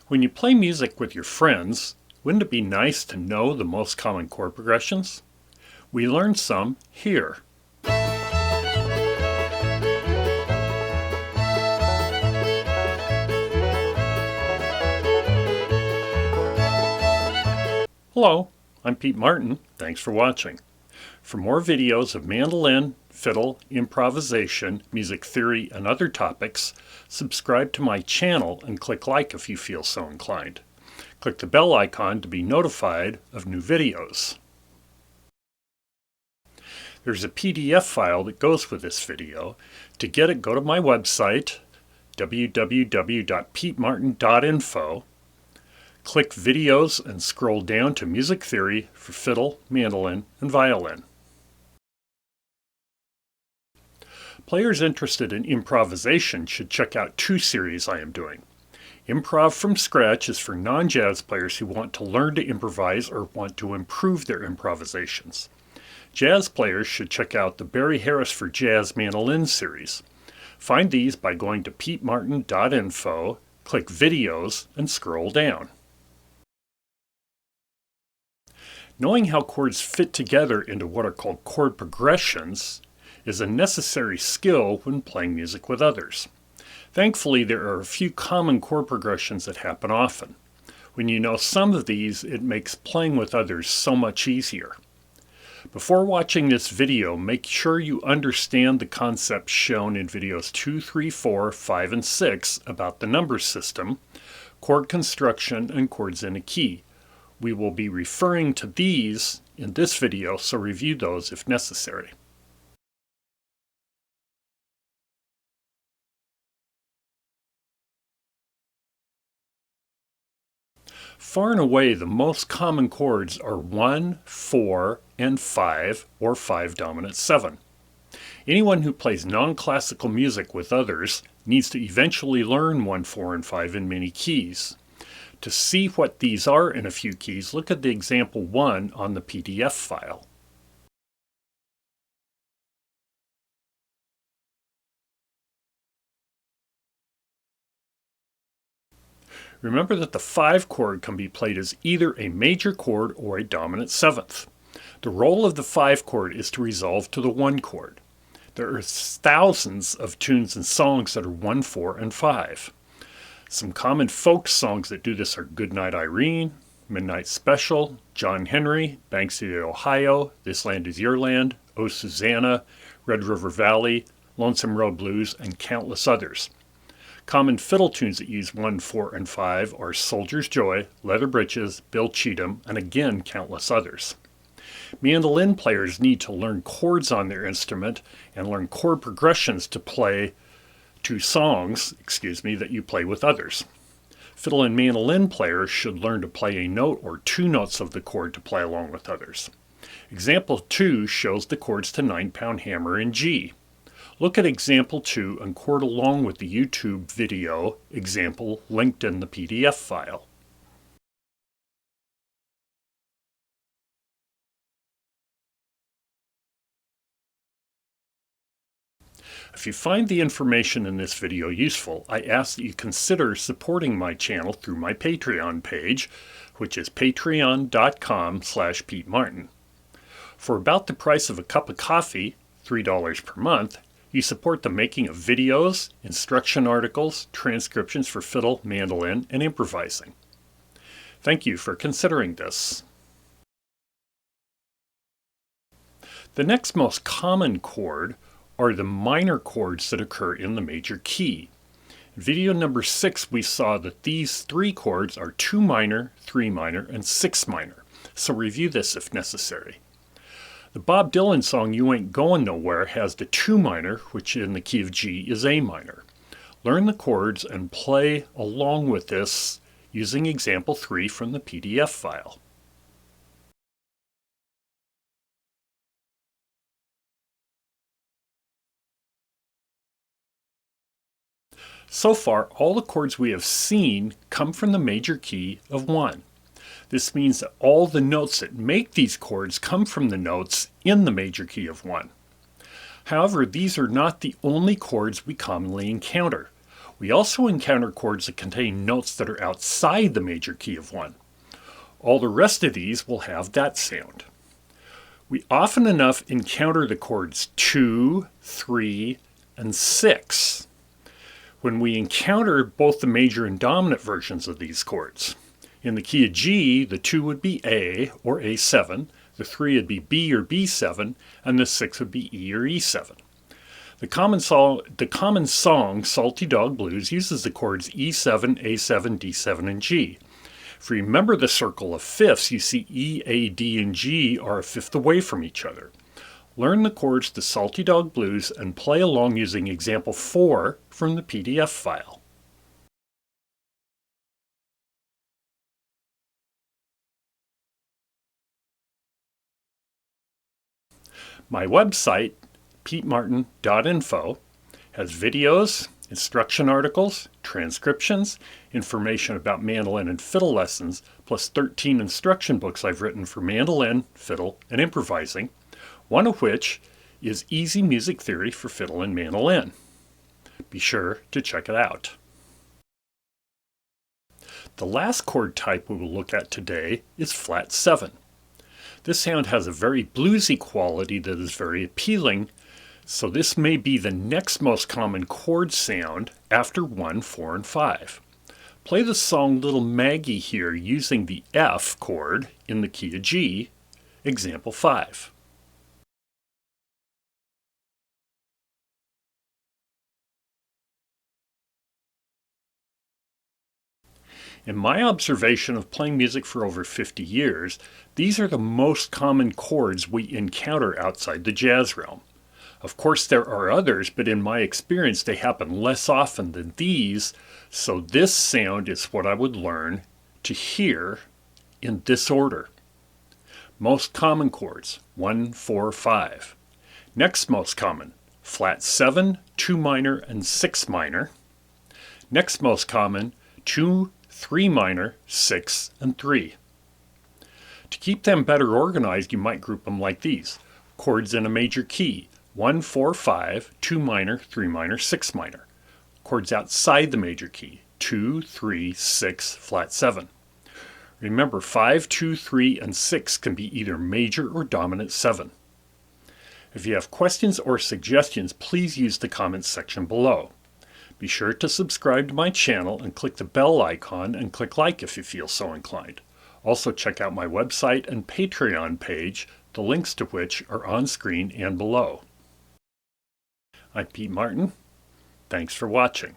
When you play music with your friends, wouldn't it be nice to know the most common chord progressions? We learned some here. Hello, I'm Pete Martin. Thanks for watching. For more videos of mandolin, fiddle, improvisation, music theory, and other topics, subscribe to my channel and click like if you feel so inclined. Click the bell icon to be notified of new videos. There's a PDF file that goes with this video. To get it, go to my website, www.petemartin.info. Click Videos and scroll down to Music Theory for Fiddle, Mandolin, and Violin. Players interested in improvisation should check out two series I am doing. Improv from Scratch is for non-jazz players who want to learn to improvise or want to improve their improvisations. Jazz players should check out the Barry Harris for Jazz Mandolin series. Find these by going to petemartin.info, click Videos, and scroll down. Knowing how chords fit together into what are called chord progressions is a necessary skill when playing music with others. Thankfully, there are a few common chord progressions that happen often. When you know some of these, it makes playing with others so much easier. Before watching this video, make sure you understand the concepts shown in videos 2, 3, 4, 5, and 6 about the number system, chord construction, and chords in a key. We will be referring to these in this video, so review those if necessary. Far and away, the most common chords are 1, 4, and 5, or 5 dominant 7. Anyone who plays non-classical music with others needs to eventually learn 1, 4, and 5 in many keys. To see what these are in a few keys, look at the example 1 on the PDF file. Remember that the 5 chord can be played as either a major chord or a dominant 7th. The role of the 5 chord is to resolve to the 1 chord. There are thousands of tunes and songs that are 1, 4, and 5. Some common folk songs that do this are Goodnight Irene, Midnight Special, John Henry, Banks of the Ohio, This Land Is Your Land, Oh Susanna, Red River Valley, Lonesome Road Blues, and countless others. Common fiddle tunes that use 1, 4, and 5 are Soldier's Joy, Leather Breeches, Bill Cheatham, and again countless others. Mandolin players need to learn chords on their instrument and learn chord progressions to play songs that you play with others. Fiddle and mandolin players should learn to play a note or 2 notes of the chord to play along with others. Example 2 shows the chords to 9-pound hammer in G. Look at example 2 and chord along with the YouTube video example linked in the PDF file. If you find the information in this video useful, I ask that you consider supporting my channel through my Patreon page, which is patreon.com/PeteMartin. For about the price of a cup of coffee, $3 per month, you support the making of videos, instruction articles, transcriptions for fiddle, mandolin, and improvising. Thank you for considering this. The next most common chord are the minor chords that occur in the major key. In video number 6, we saw that these 3 chords are 2 minor, 3 minor, and 6 minor, so review this if necessary. The Bob Dylan song You Ain't Goin' Nowhere has the 2 minor, which in the key of G is A minor. Learn the chords and play along with this using example 3 from the PDF file. So far, all the chords we have seen come from the major key of 1. This means that all the notes that make these chords come from the notes in the major key of 1. However, these are not the only chords we commonly encounter. We also encounter chords that contain notes that are outside the major key of 1. All the rest of these will have that sound. We often enough encounter the chords 2, 3, and 6 when we encounter both the major and dominant versions of these chords. In the key of G, the 2 would be A or A7, the 3 would be B or B7, and the 6 would be E or E7. The common song, Salty Dog Blues, uses the chords E7, A7, D7, and G. If you remember the circle of fifths, you see E, A, D, and G are a fifth away from each other. Learn the chords to Salty Dog Blues and play along using example 4 from the PDF file. My website, petemartin.info, has videos, instruction articles, transcriptions, information about mandolin and fiddle lessons, plus 13 instruction books I've written for mandolin, fiddle, and improvising, one of which is Easy Music Theory for Fiddle and Mandolin. Be sure to check it out. The last chord type we will look at today is flat 7. This sound has a very bluesy quality that is very appealing, so this may be the next most common chord sound after 1, 4, and 5. Play the song Little Maggie here using the F chord in the key of G, example 5. In my observation of playing music for over 50 years, these are the most common chords we encounter outside the jazz realm. Of course, there are others, but in my experience, they happen less often than these, so this sound is what I would learn to hear in this order. Most common chords, 1, 4, 5. Next most common, flat 7, 2 minor, and 6 minor. Next most common, 2, 3 minor, 6, and 3. To keep them better organized, you might group them like these. Chords in a major key, 1, 4, 5, 2 minor, 3 minor, 6 minor. Chords outside the major key, 2, 3, 6, flat 7. Remember, 5, 2, 3, and 6 can be either major or dominant 7. If you have questions or suggestions, please use the comments section below. Be sure to subscribe to my channel and click the bell icon and click like if you feel so inclined. Also check out my website and Patreon page, the links to which are on screen and below. I'm Pete Martin. Thanks for watching.